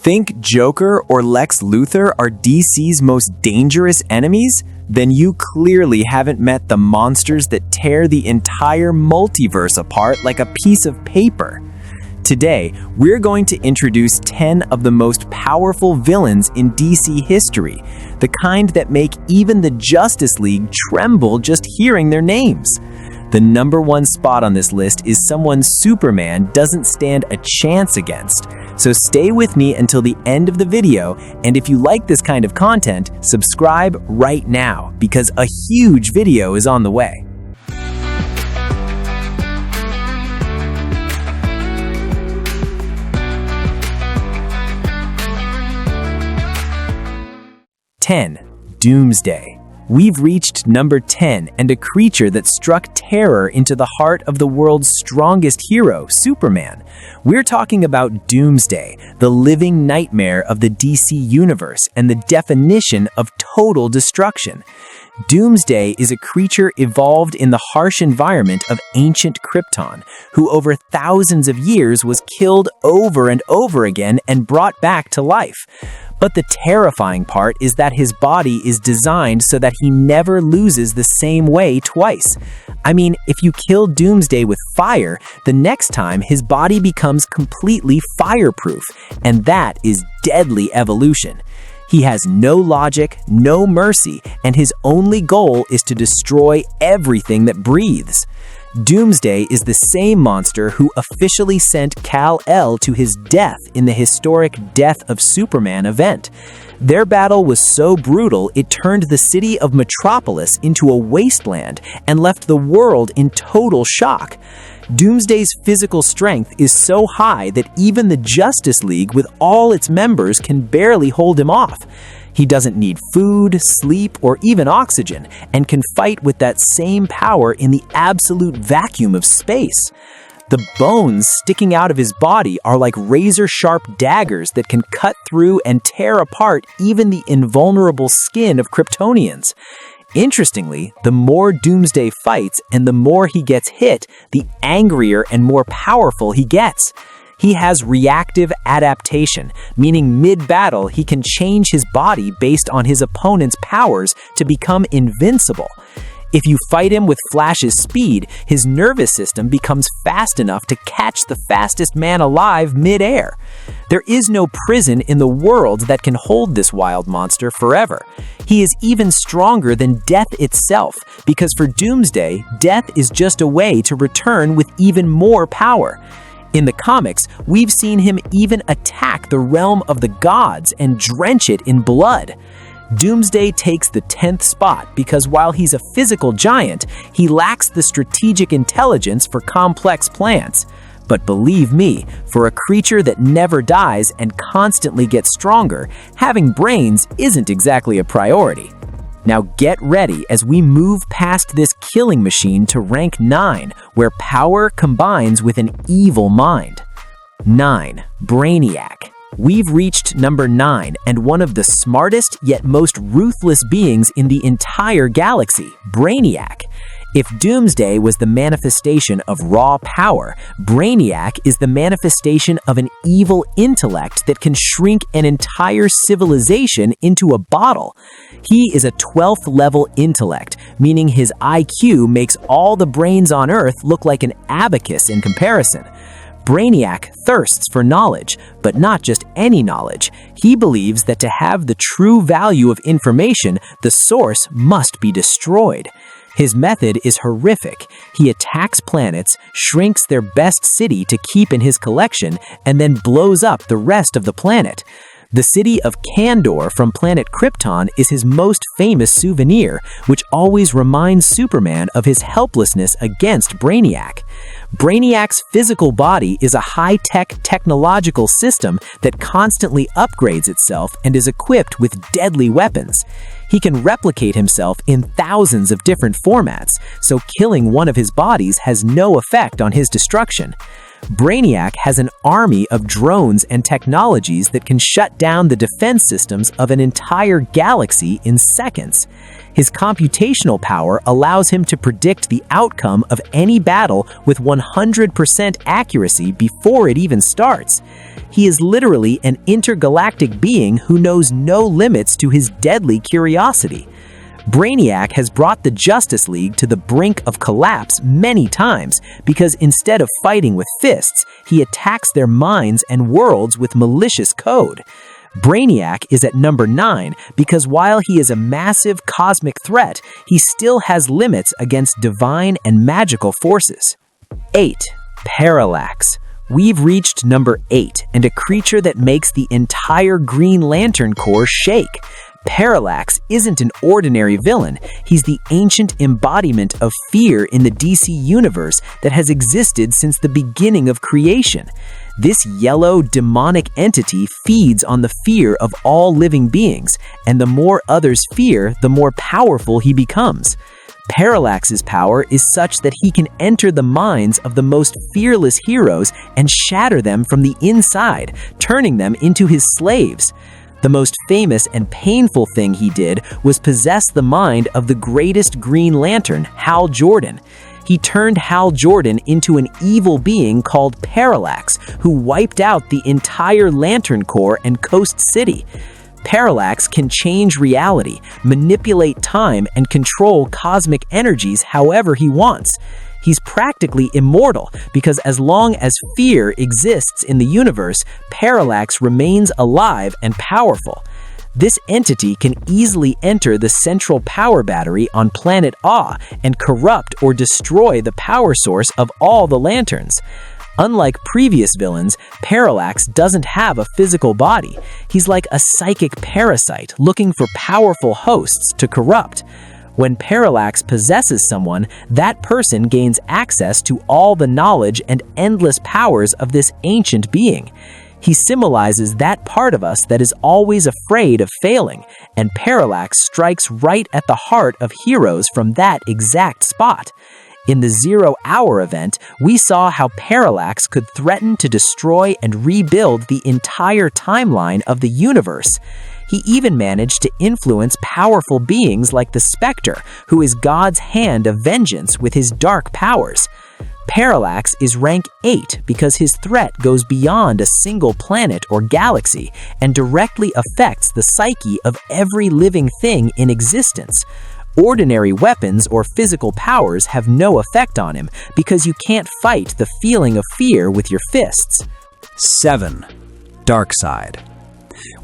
Think Joker or Lex Luthor are DC's most dangerous enemies? Then you clearly haven't met the monsters that tear the entire multiverse apart like a piece of paper. Today, we're going to introduce 10 of the most powerful villains in DC history, the kind that make even the Justice League tremble just hearing their names. The number one spot on this list is someone Superman doesn't stand a chance against. So stay with me until the end of the video, and if you like this kind of content, subscribe right now, because a huge video is on the way. Doomsday. We've reached number 10 and a creature that struck terror into the heart of the world's strongest hero, Superman. We're talking about Doomsday, the living nightmare of the DC Universe and the definition of total destruction. Doomsday is a creature evolved in the harsh environment of ancient Krypton, who over thousands of years was killed over and over again and brought back to life. But the terrifying part is that his body is designed so that he never loses the same way twice. I mean, if you kill Doomsday with fire, the next time his body becomes completely fireproof, and that is deadly evolution. He has no logic, no mercy, and his only goal is to destroy everything that breathes. Doomsday is the same monster who officially sent Kal-El to his death in the historic Death of Superman event. Their battle was so brutal it turned the city of Metropolis into a wasteland and left the world in total shock. Doomsday's physical strength is so high that even the Justice League with all its members can barely hold him off. He doesn't need food, sleep, or even oxygen, and can fight with that same power in the absolute vacuum of space. The bones sticking out of his body are like razor-sharp daggers that can cut through and tear apart even the invulnerable skin of Kryptonians. Interestingly, the more Doomsday fights and the more he gets hit, the angrier and more powerful he gets. He has reactive adaptation, meaning mid-battle he can change his body based on his opponent's powers to become invincible. If you fight him with Flash's speed, his nervous system becomes fast enough to catch the fastest man alive mid-air. There is no prison in the world that can hold this wild monster forever. He is even stronger than death itself, because for Doomsday, death is just a way to return with even more power. In the comics, we've seen him even attack the realm of the gods and drench it in blood. Doomsday takes the 10th spot because while he's a physical giant, he lacks the strategic intelligence for complex plans. But believe me, for a creature that never dies and constantly gets stronger, having brains isn't exactly a priority. Now get ready as we move past this killing machine to rank 9, where power combines with an evil mind. 9. Brainiac. We've reached number 9 and one of the smartest yet most ruthless beings in the entire galaxy, Brainiac. If Doomsday was the manifestation of raw power, Brainiac is the manifestation of an evil intellect that can shrink an entire civilization into a bottle. He is a 12th level intellect, meaning his IQ makes all the brains on Earth look like an abacus in comparison. Brainiac thirsts for knowledge, but not just any knowledge. He believes that to have the true value of information, the source must be destroyed. His method is horrific. He attacks planets, shrinks their best city to keep in his collection, and then blows up the rest of the planet. The city of Kandor from planet Krypton is his most famous souvenir, which always reminds Superman of his helplessness against Brainiac. Brainiac's physical body is a high-tech technological system that constantly upgrades itself and is equipped with deadly weapons. He can replicate himself in thousands of different formats, so killing one of his bodies has no effect on his destruction. Brainiac has an army of drones and technologies that can shut down the defense systems of an entire galaxy in seconds. His computational power allows him to predict the outcome of any battle with 100% accuracy before it even starts. He is literally an intergalactic being who knows no limits to his deadly curiosity. Brainiac has brought the Justice League to the brink of collapse many times because instead of fighting with fists, he attacks their minds and worlds with malicious code. Brainiac is at number 9 because while he is a massive cosmic threat, he still has limits against divine and magical forces. 8. Parallax. We've reached number 8 and a creature that makes the entire Green Lantern Corps shake. Parallax isn't an ordinary villain. He's the ancient embodiment of fear in the DC Universe that has existed since the beginning of creation. This yellow, demonic entity feeds on the fear of all living beings, and the more others fear, the more powerful he becomes. Parallax's power is such that he can enter the minds of the most fearless heroes and shatter them from the inside, turning them into his slaves. The most famous and painful thing he did was possess the mind of the greatest Green Lantern, Hal Jordan. He turned Hal Jordan into an evil being called Parallax, who wiped out the entire Lantern Corps and Coast City. Parallax can change reality, manipulate time, and control cosmic energies however he wants. He's practically immortal because as long as fear exists in the universe, Parallax remains alive and powerful. This entity can easily enter the central power battery on planet Aw and corrupt or destroy the power source of all the lanterns. Unlike previous villains, Parallax doesn't have a physical body. He's like a psychic parasite looking for powerful hosts to corrupt. When Parallax possesses someone, that person gains access to all the knowledge and endless powers of this ancient being. He symbolizes that part of us that is always afraid of failing, and Parallax strikes right at the heart of heroes from that exact spot. In the 0 Hour event, we saw how Parallax could threaten to destroy and rebuild the entire timeline of the universe. He even managed to influence powerful beings like the Spectre, who is God's hand of vengeance with his dark powers. Parallax is rank 8 because his threat goes beyond a single planet or galaxy and directly affects the psyche of every living thing in existence. Ordinary weapons or physical powers have no effect on him because you can't fight the feeling of fear with your fists. 7. Darkseid.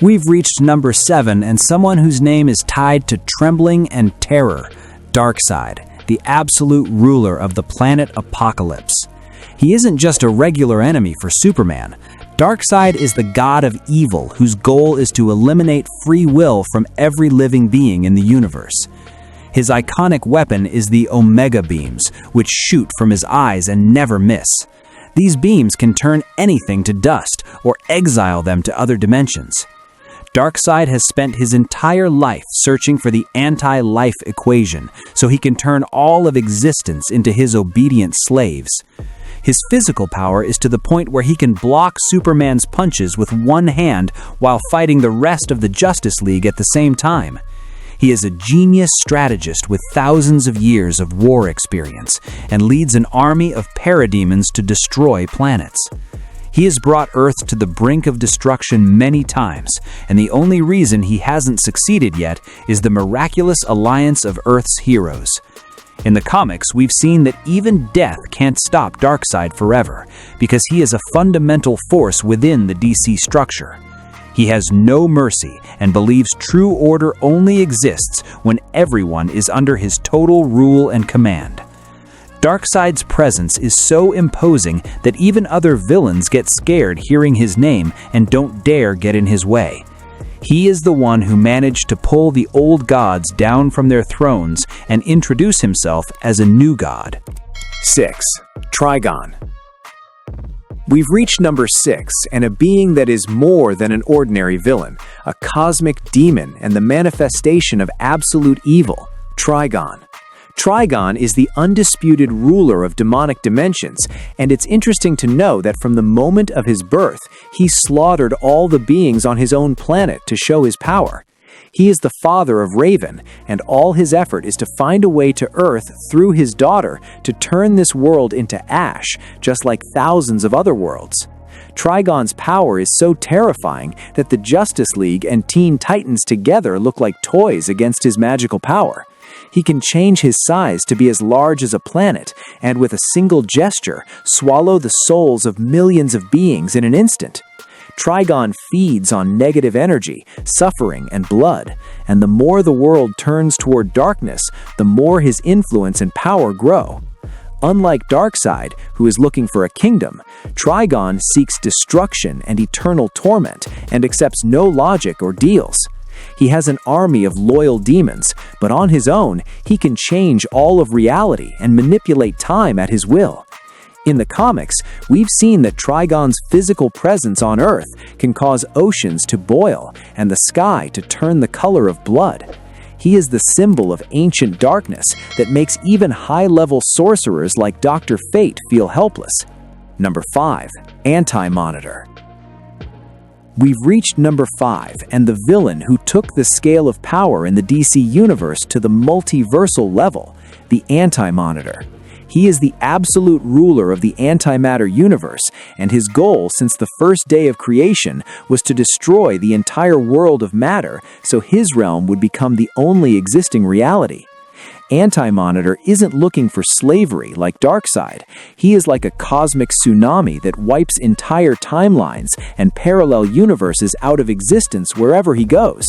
We've reached number 7 and someone whose name is tied to trembling and terror, Darkseid, the absolute ruler of the planet Apocalypse. He isn't just a regular enemy for Superman. Darkseid is the god of evil whose goal is to eliminate free will from every living being in the universe. His iconic weapon is the Omega Beams, which shoot from his eyes and never miss. These beams can turn anything to dust or exile them to other dimensions. Darkseid has spent his entire life searching for the anti-life equation so he can turn all of existence into his obedient slaves. His physical power is to the point where he can block Superman's punches with one hand while fighting the rest of the Justice League at the same time. He is a genius strategist with thousands of years of war experience and leads an army of parademons to destroy planets. He has brought Earth to the brink of destruction many times, and the only reason he hasn't succeeded yet is the miraculous alliance of Earth's heroes. In the comics, we've seen that even death can't stop Darkseid forever, because he is a fundamental force within the DC structure. He has no mercy and believes true order only exists when everyone is under his total rule and command. Darkseid's presence is so imposing that even other villains get scared hearing his name and don't dare get in his way. He is the one who managed to pull the old gods down from their thrones and introduce himself as a new god. 6. Trigon. We've reached number 6, and a being that is more than an ordinary villain, a cosmic demon and the manifestation of absolute evil, Trigon. Trigon is the undisputed ruler of demonic dimensions, and it's interesting to know that from the moment of his birth, he slaughtered all the beings on his own planet to show his power. He is the father of Raven, and all his effort is to find a way to Earth through his daughter to turn this world into ash, just like thousands of other worlds. Trigon's power is so terrifying that the Justice League and Teen Titans together look like toys against his magical power. He can change his size to be as large as a planet, and with a single gesture, swallow the souls of millions of beings in an instant. Trigon feeds on negative energy, suffering, and blood, and the more the world turns toward darkness, the more his influence and power grow. Unlike Darkseid, who is looking for a kingdom, Trigon seeks destruction and eternal torment and accepts no logic or deals. He has an army of loyal demons, but on his own, he can change all of reality and manipulate time at his will. In the comics, we've seen that Trigon's physical presence on Earth can cause oceans to boil and the sky to turn the color of blood. He is the symbol of ancient darkness that makes even high-level sorcerers like Dr. Fate feel helpless. Number 5. Anti-Monitor. We've reached number 5, and the villain who took the scale of power in the DC Universe to the multiversal level, the Anti-Monitor. He is the absolute ruler of the antimatter universe, and his goal since the first day of creation was to destroy the entire world of matter so his realm would become the only existing reality. Anti-Monitor isn't looking for slavery like Darkseid. He is like a cosmic tsunami that wipes entire timelines and parallel universes out of existence wherever he goes.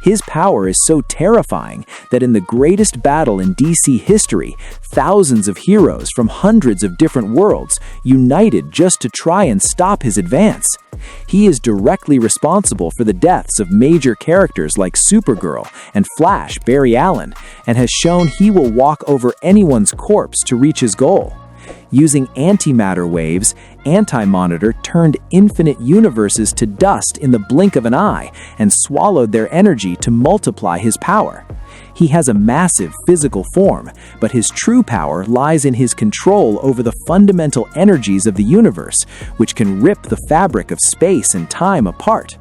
His power is so terrifying that in the greatest battle in DC history, thousands of heroes from hundreds of different worlds united just to try and stop his advance. He is directly responsible for the deaths of major characters like Supergirl and Flash Barry Allen, and has shown he will walk over anyone's corpse to reach his goal. Using antimatter waves, Anti-Monitor turned infinite universes to dust in the blink of an eye and swallowed their energy to multiply his power. He has a massive physical form, but his true power lies in his control over the fundamental energies of the universe, which can rip the fabric of space and time apart.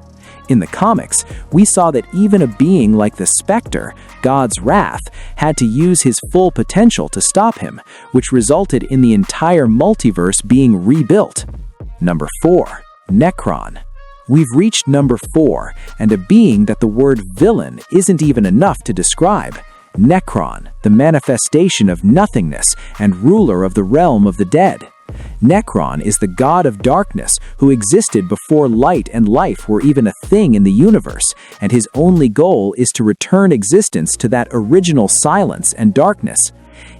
In the comics, we saw that even a being like the Spectre, God's wrath, had to use his full potential to stop him, which resulted in the entire multiverse being rebuilt. Number 4. Necron. We've reached number 4, and a being that the word villain isn't even enough to describe. Necron, the manifestation of nothingness and ruler of the realm of the dead. Necron is the god of darkness who existed before light and life were even a thing in the universe, and his only goal is to return existence to that original silence and darkness.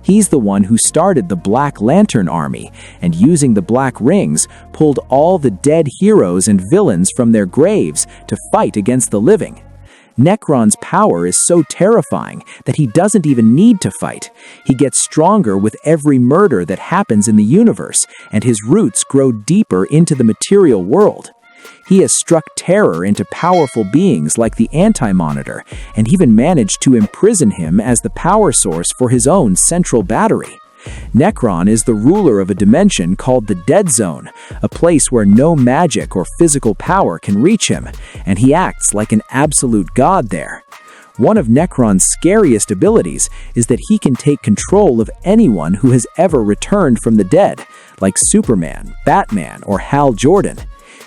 He's the one who started the Black Lantern army, and using the Black Rings, pulled all the dead heroes and villains from their graves to fight against the living. Necron's power is so terrifying that he doesn't even need to fight. He gets stronger with every murder that happens in the universe, and his roots grow deeper into the material world. He has struck terror into powerful beings like the Anti-Monitor, and even managed to imprison him as the power source for his own central battery. Necron is the ruler of a dimension called the Dead Zone, a place where no magic or physical power can reach him, and he acts like an absolute god there. One of Necron's scariest abilities is that he can take control of anyone who has ever returned from the dead, like Superman, Batman, or Hal Jordan.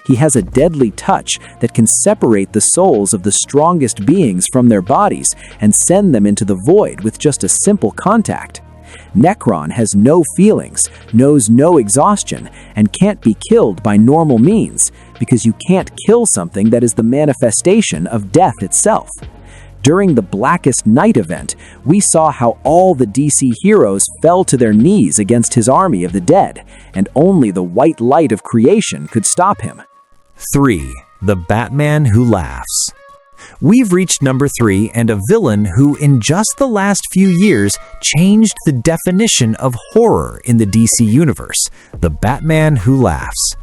He has a deadly touch that can separate the souls of the strongest beings from their bodies and send them into the void with just a simple contact. Necron has no feelings, knows no exhaustion, and can't be killed by normal means, because you can't kill something that is the manifestation of death itself. During the Blackest Night event, we saw how all the DC heroes fell to their knees against his army of the dead, and only the white light of creation could stop him. 3. The Batman Who Laughs. We've reached number 3, and a villain who, in just the last few years, changed the definition of horror in the DC Universe, the Batman Who Laughs.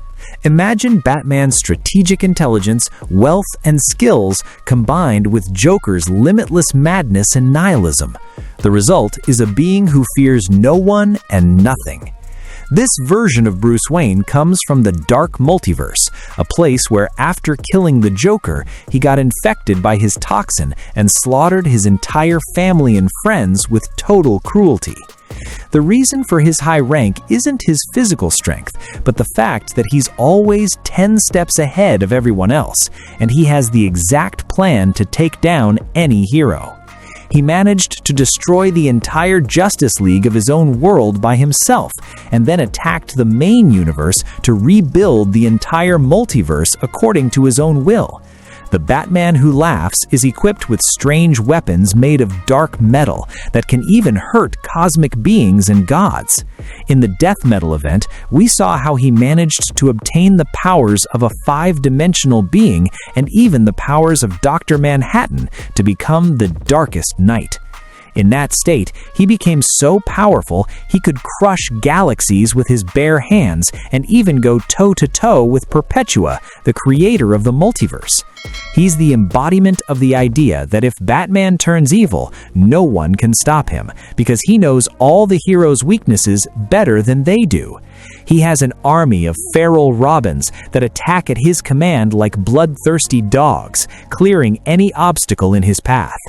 Imagine Batman's strategic intelligence, wealth, and skills combined with Joker's limitless madness and nihilism. The result is a being who fears no one and nothing. This version of Bruce Wayne comes from the Dark Multiverse, a place where after killing the Joker, he got infected by his toxin and slaughtered his entire family and friends with total cruelty. The reason for his high rank isn't his physical strength, but the fact that he's always 10 steps ahead of everyone else, and he has the exact plan to take down any hero. He managed to destroy the entire Justice League of his own world by himself, and then attacked the main universe to rebuild the entire multiverse according to his own will. The Batman who laughs is equipped with strange weapons made of dark metal that can even hurt cosmic beings and gods. In the Death Metal event, we saw how he managed to obtain the powers of a 5-dimensional being and even the powers of Dr. Manhattan to become the Darkest Knight. In that state, he became so powerful he could crush galaxies with his bare hands and even go toe-to-toe with Perpetua, the creator of the multiverse. He's the embodiment of the idea that if Batman turns evil, no one can stop him, because he knows all the heroes' weaknesses better than they do. He has an army of feral Robins that attack at his command like bloodthirsty dogs, clearing any obstacle in his path.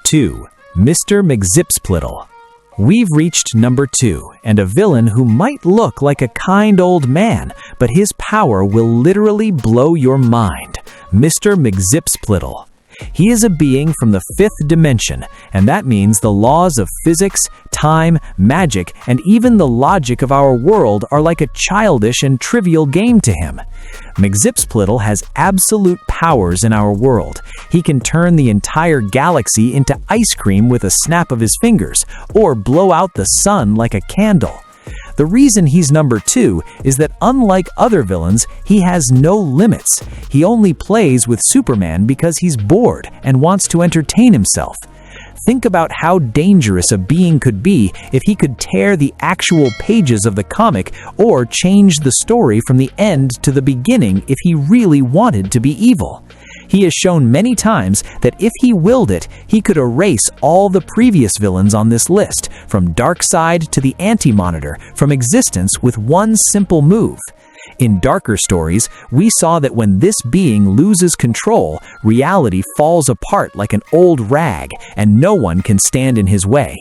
2. Mr. McZipsplittle. We've reached number 2, and a villain who might look like a kind old man, but his power will literally blow your mind. Mr. McZipsplittle. He is a being from the 5th dimension, and that means the laws of physics, time, magic, and even the logic of our world are like a childish and trivial game to him. McZipsplittle has absolute powers in our world. He can turn the entire galaxy into ice cream with a snap of his fingers, or blow out the sun like a candle. The reason he's number 2 is that unlike other villains, he has no limits. He only plays with Superman because he's bored and wants to entertain himself. Think about how dangerous a being could be if he could tear the actual pages of the comic or change the story from the end to the beginning if he really wanted to be evil. He has shown many times that if he willed it, he could erase all the previous villains on this list, from Darkseid to the Anti-Monitor, from existence with one simple move. In darker stories, we saw that when this being loses control, reality falls apart like an old rag, and no one can stand in his way.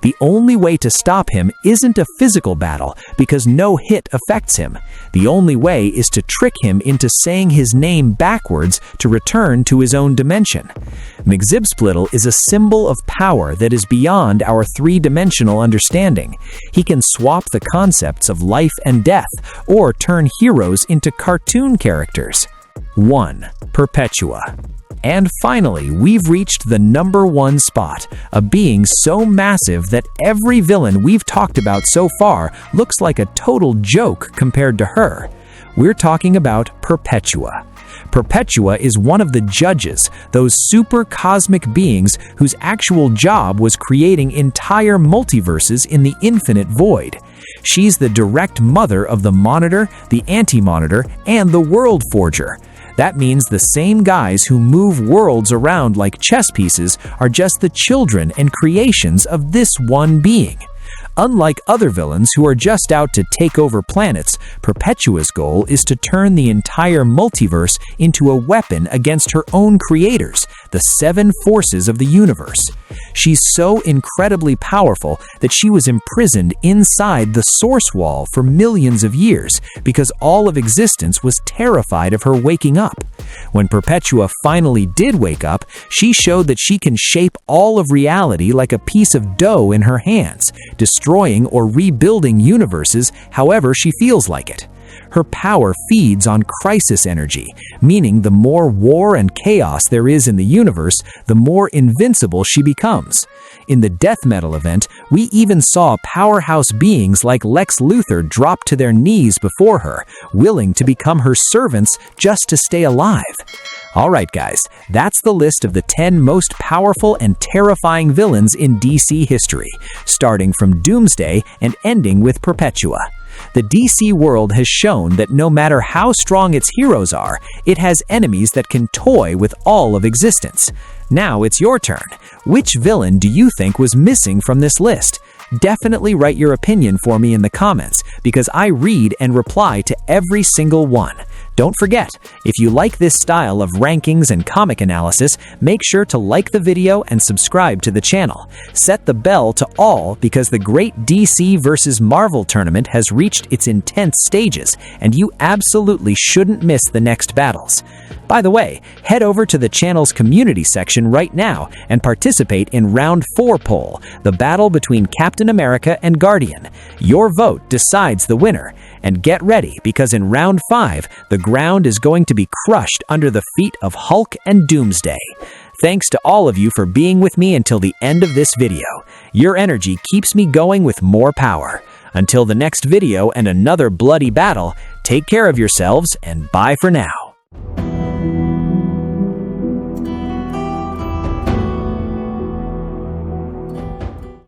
The only way to stop him isn't a physical battle, because no hit affects him. The only way is to trick him into saying his name backwards to return to his own dimension. McZipsplittle is a symbol of power that is beyond our 3-dimensional understanding. He can swap the concepts of life and death, or turn heroes into cartoon characters. 1. Perpetua. And finally, we've reached the number 1 spot, a being so massive that every villain we've talked about so far looks like a total joke compared to her. We're talking about Perpetua. Perpetua is one of the judges, those super cosmic beings whose actual job was creating entire multiverses in the infinite void. She's the direct mother of the Monitor, the Anti-Monitor, and the World Forger. That means the same guys who move worlds around like chess pieces are just the children and creations of this one being. Unlike other villains who are just out to take over planets, Perpetua's goal is to turn the entire multiverse into a weapon against her own creators, the 7 forces of the universe. She's so incredibly powerful that she was imprisoned inside the Source Wall for millions of years because all of existence was terrified of her waking up. When Perpetua finally did wake up, she showed that she can shape all of reality like a piece of dough in her hands, destroying or rebuilding universes however she feels like it. Her power feeds on crisis energy, meaning the more war and chaos there is in the universe, the more invincible she becomes. In the Death Metal event, we even saw powerhouse beings like Lex Luthor drop to their knees before her, willing to become her servants just to stay alive. Alright guys, that's the list of the 10 most powerful and terrifying villains in DC history, starting from Doomsday and ending with Perpetua. The DC world has shown that no matter how strong its heroes are, it has enemies that can toy with all of existence. Now it's your turn. Which villain do you think was missing from this list? Definitely write your opinion for me in the comments, because I read and reply to every single one. Don't forget, if you like this style of rankings and comic analysis, make sure to like the video and subscribe to the channel. Set the bell to all because the great DC vs. Marvel tournament has reached its intense stages, and you absolutely shouldn't miss the next battles. By the way, head over to the channel's community section right now and participate in Round 4 poll, the battle between Captain America and Guardian. Your vote decides the winner. And get ready, because in Round 5, the ground is going to be crushed under the feet of Hulk and Doomsday. Thanks to all of you for being with me until the end of this video. Your energy keeps me going with more power. Until the next video and another bloody battle, take care of yourselves and bye for now.